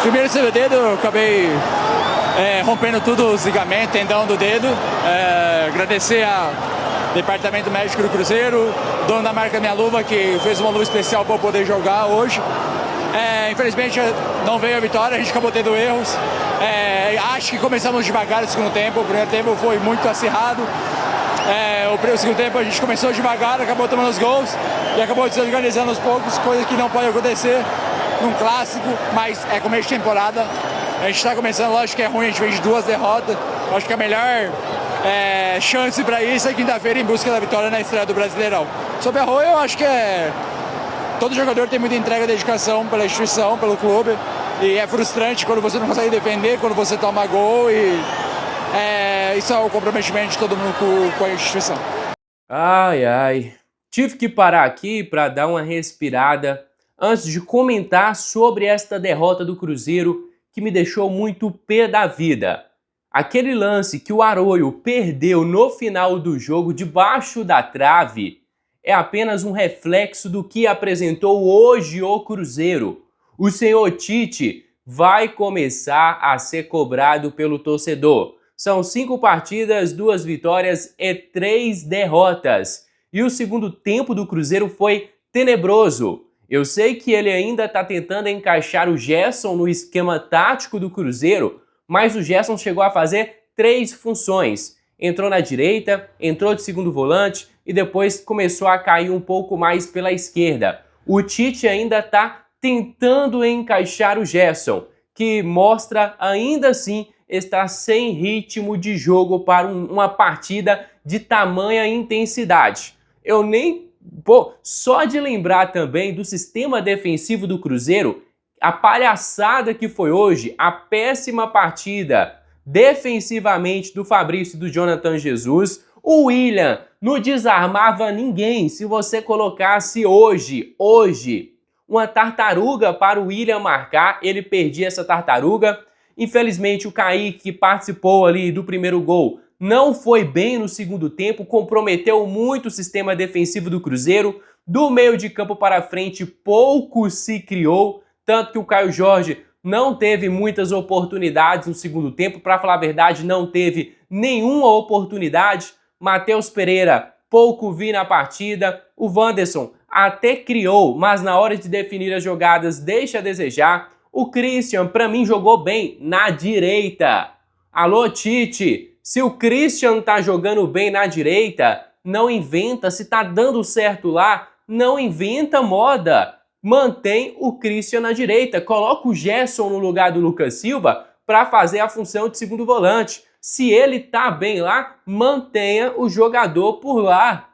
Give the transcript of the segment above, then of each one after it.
Primeiro seu dedo, eu acabei rompendo tudo, os ligamentos, tendão do dedo. Agradecer ao Departamento Médico do Cruzeiro, dono da marca Minha Luva, que fez uma luva especial para eu poder jogar hoje. Infelizmente não veio a vitória, a gente acabou tendo erros. Acho que começamos devagar no segundo tempo, o primeiro tempo foi muito acirrado. O segundo tempo a gente começou devagar, acabou tomando os gols e acabou desorganizando aos poucos, coisa que não pode acontecer num clássico, mas é começo de temporada. A gente está começando, lógico que é ruim, a gente vem de 2 derrotas. Acho que a melhor chance para isso é quinta-feira em busca da vitória na estreia do Brasileirão. Sobre a Arroio, eu acho que todo jogador tem muita entrega e dedicação pela instituição, pelo clube, e é frustrante quando você não consegue defender, quando você toma gol, e isso é o comprometimento de todo mundo com a instituição. Ai, tive que parar aqui para dar uma respirada antes de comentar sobre esta derrota do Cruzeiro que me deixou muito pé da vida. Aquele lance que o Arroio perdeu no final do jogo debaixo da trave é apenas um reflexo do que apresentou hoje o Cruzeiro. O senhor Tite vai começar a ser cobrado pelo torcedor. São 5 partidas, 2 vitórias e 3 derrotas. E o segundo tempo do Cruzeiro foi tenebroso. Eu sei que ele ainda está tentando encaixar o Gerson no esquema tático do Cruzeiro, mas o Gerson chegou a fazer 3 funções. Entrou na direita, entrou de segundo volante e depois começou a cair um pouco mais pela esquerda. O Tite ainda está tentando encaixar o Gerson, que mostra ainda assim estar sem ritmo de jogo para uma partida de tamanha intensidade. Só de lembrar também do sistema defensivo do Cruzeiro, a palhaçada que foi hoje, a péssima partida defensivamente do Fabrício e do Jonathan Jesus. O William não desarmava ninguém. Se você colocasse hoje, uma tartaruga para o William marcar, ele perdia essa tartaruga. Infelizmente o Kaique, que participou ali do primeiro gol, não foi bem no segundo tempo, comprometeu muito o sistema defensivo do Cruzeiro. Do meio de campo para frente pouco se criou, tanto que o Caio Jorge não teve muitas oportunidades no segundo tempo. Para falar a verdade, não teve nenhuma oportunidade. Matheus Pereira pouco vi na partida. O Wanderson até criou, mas na hora de definir as jogadas deixa a desejar. O Christian, para mim, jogou bem na direita. Alô, Tite, se o Christian tá jogando bem na direita, não inventa. Se tá dando certo lá, não inventa moda. Mantém o Christian na direita. Coloca o Gerson no lugar do Lucas Silva para fazer a função de segundo volante. Se ele tá bem lá, mantenha o jogador por lá.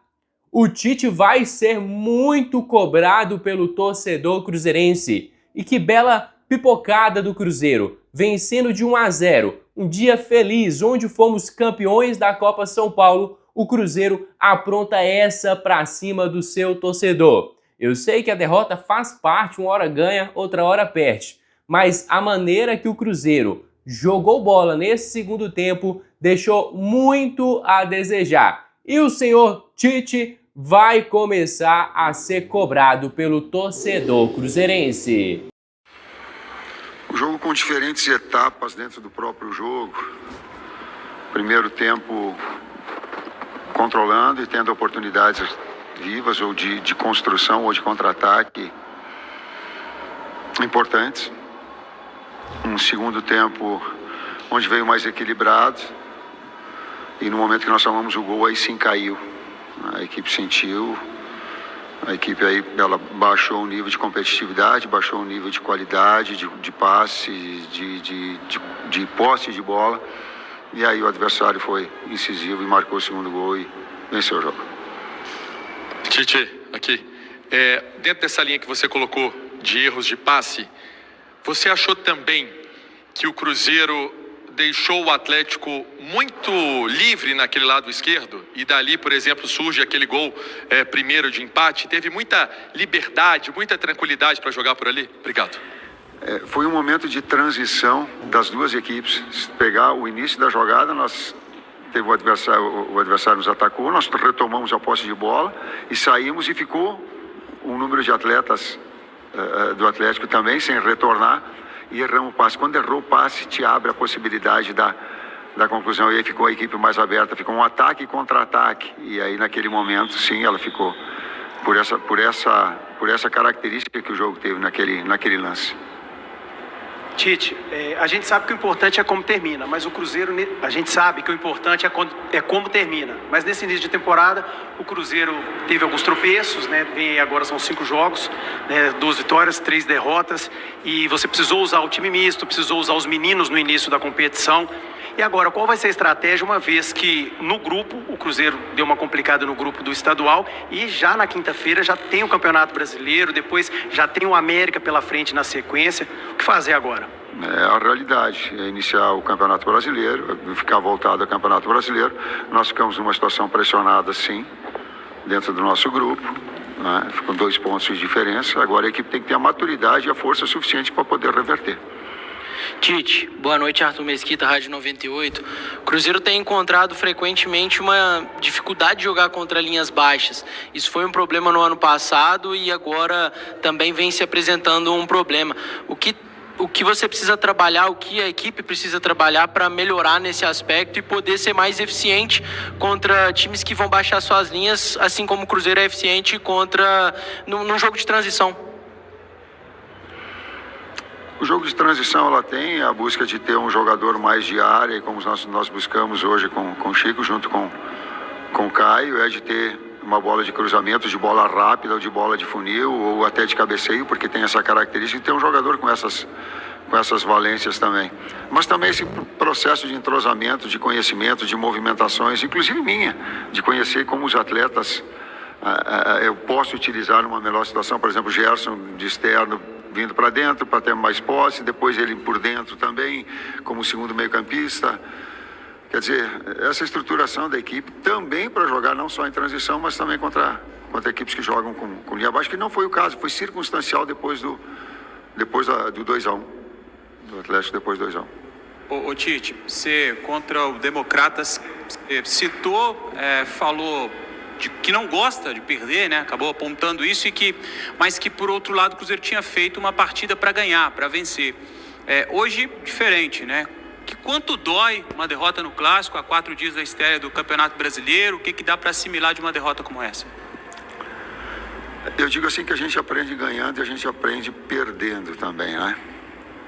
O Tite vai ser muito cobrado pelo torcedor cruzeirense. E que bela pipocada do Cruzeiro, vencendo de 1-0. Um dia feliz, onde fomos campeões da Copa São Paulo, o Cruzeiro apronta essa pra cima do seu torcedor. Eu sei que a derrota faz parte, uma hora ganha, outra hora perde. Mas a maneira que o Cruzeiro jogou bola nesse segundo tempo deixou muito a desejar. E o senhor Tite vai começar a ser cobrado pelo torcedor cruzeirense. O jogo com diferentes etapas dentro do próprio jogo. Primeiro tempo controlando e tendo oportunidades vivas ou de construção ou de contra-ataque importantes. Um segundo tempo onde veio mais equilibrado e no momento que nós tomamos o gol aí sim caiu. A equipe sentiu. A equipe aí, ela baixou o nível de competitividade, baixou o nível de qualidade, de passe, de posse de bola. E aí o adversário foi incisivo e marcou o segundo gol e venceu o jogo. Tite, aqui. Dentro dessa linha que você colocou de erros de passe, você achou também que o Cruzeiro deixou o Atlético muito livre naquele lado esquerdo e dali, por exemplo, surge aquele gol primeiro de empate? Teve muita liberdade, muita tranquilidade para jogar por ali? Obrigado. Foi um momento de transição das duas equipes. Se pegar o início da jogada, teve o adversário nos atacou, nós retomamos a posse de bola e saímos e ficou um número de atletas do Atlético também sem retornar. e erramos o passe. Quando errou o passe, te abre a possibilidade da conclusão. E aí ficou a equipe mais aberta, ficou um ataque e contra-ataque. E aí naquele momento, sim, ela ficou por essa característica que o jogo teve naquele lance. Tite, a gente sabe que o importante é como termina, mas o Cruzeiro, a gente sabe que o importante é como termina. Mas nesse início de temporada, o Cruzeiro teve alguns tropeços, né? Vem agora, são 5 jogos, né? 2 vitórias, 3 derrotas, e você precisou usar o time misto, precisou usar os meninos no início da competição. E agora, qual vai ser a estratégia, uma vez que no grupo, o Cruzeiro deu uma complicada no grupo do estadual, e já na quinta-feira já tem o Campeonato Brasileiro, depois já tem o América pela frente na sequência. O que fazer agora? É a realidade, é iniciar o Campeonato Brasileiro, ficar voltado ao Campeonato Brasileiro. Nós ficamos numa situação pressionada, sim, dentro do nosso grupo, né? Ficam 2 pontos de diferença. Agora a equipe tem que ter a maturidade e a força suficiente para poder reverter. Tite, boa noite, Arthur Mesquita, Rádio 98. O Cruzeiro tem encontrado frequentemente uma dificuldade de jogar contra linhas baixas. Isso foi um problema no ano passado e agora também vem se apresentando um problema. O que você precisa trabalhar, o que a equipe precisa trabalhar para melhorar nesse aspecto e poder ser mais eficiente contra times que vão baixar suas linhas, assim como o Cruzeiro é eficiente num jogo de transição? O jogo de transição, ela tem a busca de ter um jogador mais de área, e como nós buscamos hoje com o Chico, junto com o Caio, é de ter uma bola de cruzamento, de bola rápida, ou de bola de funil, ou até de cabeceio, porque tem essa característica de ter um jogador com essas valências também. Mas também esse processo de entrosamento, de conhecimento, de movimentações, inclusive minha, de conhecer como os atletas eu posso utilizar numa melhor situação. Por exemplo, o Gerson de externo vindo para dentro para ter mais posse, depois ele por dentro também como segundo meio-campista. Quer dizer, essa estruturação da equipe também para jogar não só em transição, mas também contra equipes que jogam com linha abaixo, que não foi o caso, foi circunstancial depois do 2-1, do Atlético depois do 2-1. Ô Tite, você contra o Democratas citou, falou de que não gosta de perder, né? Acabou apontando isso, mas que por outro lado o Cruzeiro tinha feito uma partida para ganhar, para vencer. Hoje, diferente, né? Quanto dói uma derrota no Clássico a 4 dias da estreia do Campeonato Brasileiro? O que dá para assimilar de uma derrota como essa? Eu digo assim que a gente aprende ganhando e a gente aprende perdendo também, né?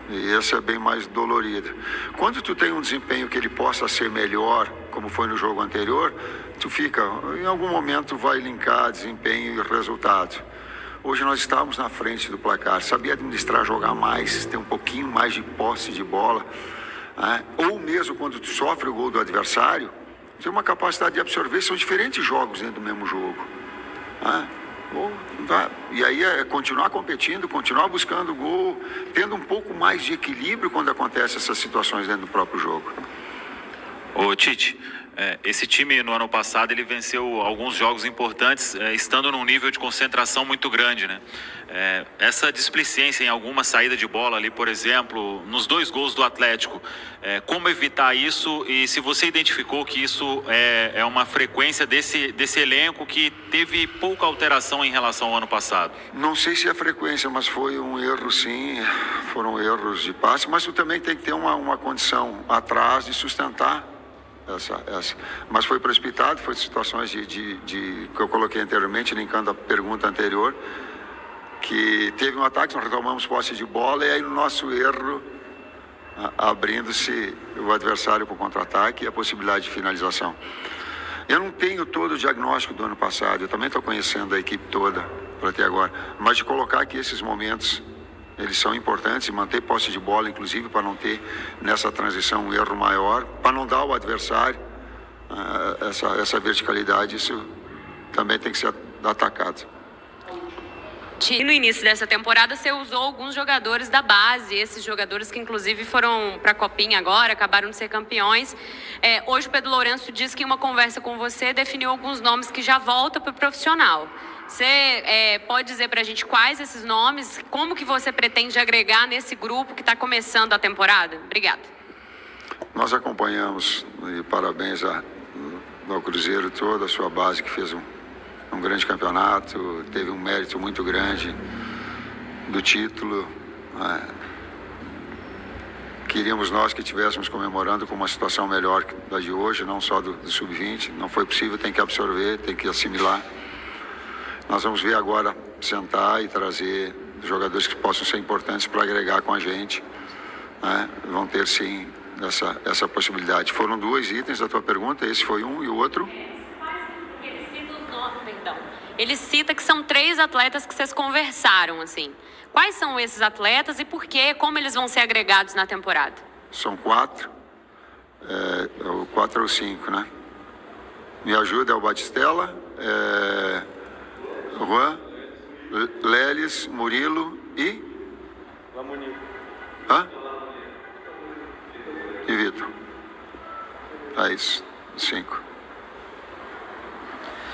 E essa é bem mais dolorida. Quando tu tem um desempenho que ele possa ser melhor, como foi no jogo anterior, tu fica, em algum momento vai linkar desempenho e resultado. Hoje nós estávamos na frente do placar, sabia administrar, jogar mais, ter um pouquinho mais de posse de bola, né? Ou mesmo quando tu sofre o gol do adversário, tem uma capacidade de absorver. São diferentes jogos dentro do mesmo jogo, né? E aí é continuar competindo, continuar buscando gol, tendo um pouco mais de equilíbrio quando acontecem essas situações dentro do próprio jogo. Ô Tite, esse time no ano passado ele venceu alguns jogos importantes, estando num nível de concentração muito grande, né? Essa displicência em alguma saída de bola ali, por exemplo, nos 2 gols do Atlético, como evitar isso? E se você identificou que isso é uma frequência desse elenco que teve pouca alteração em relação ao ano passado? Não sei se é frequência, mas foi um erro sim, foram erros de passe, mas tu também tem que ter uma condição atrás de sustentar essa. Mas foi precipitado, foi situações que eu coloquei anteriormente, linkando a pergunta anterior, que teve um ataque, nós retomamos posse de bola e aí no nosso erro, abrindo-se o adversário para o contra-ataque e a possibilidade de finalização. Eu não tenho todo o diagnóstico do ano passado, eu também estou conhecendo a equipe toda para até agora, mas de colocar que esses momentos eles são importantes, e manter posse de bola, inclusive, para não ter nessa transição um erro maior, para não dar ao adversário essa verticalidade, isso também tem que ser atacado. No início dessa temporada, você usou alguns jogadores da base, esses jogadores que inclusive foram para a Copinha agora, acabaram de ser campeões. Hoje o Pedro Lourenço disse que em uma conversa com você definiu alguns nomes que já voltam para o profissional. Você pode dizer para a gente quais esses nomes, como que você pretende agregar nesse grupo que está começando a temporada? Obrigada. Nós acompanhamos, e parabéns ao Cruzeiro, toda a sua base que fez um grande campeonato, teve um mérito muito grande do título. Queríamos nós que estivéssemos comemorando com uma situação melhor que da de hoje, não só do Sub-20. Não foi possível, tem que absorver, tem que assimilar. Nós vamos ver agora, sentar e trazer jogadores que possam ser importantes para agregar com a gente, né? Vão ter sim essa possibilidade. Foram 2 itens da tua pergunta, esse foi um e o outro. Ele cita que são 3 atletas que vocês conversaram, assim. Quais são esses atletas e por quê? Como eles vão ser agregados na temporada? São 4. 4 ou 5, né? Me ajuda, é o Batistella, Juan, Lelis, Murilo e... Hã? E Vitor. É isso, 5.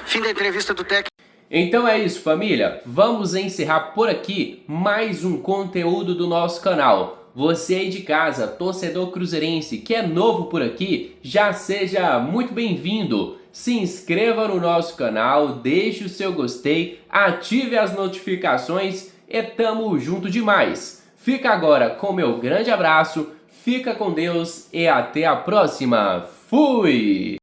Fim da entrevista do técnico. Então é isso, família. Vamos encerrar por aqui mais um conteúdo do nosso canal. Você aí de casa, torcedor cruzeirense, que é novo por aqui, já seja muito bem-vindo. Se inscreva no nosso canal, deixe o seu gostei, ative as notificações e tamo junto demais. Fica agora com meu grande abraço, fica com Deus e até a próxima. Fui!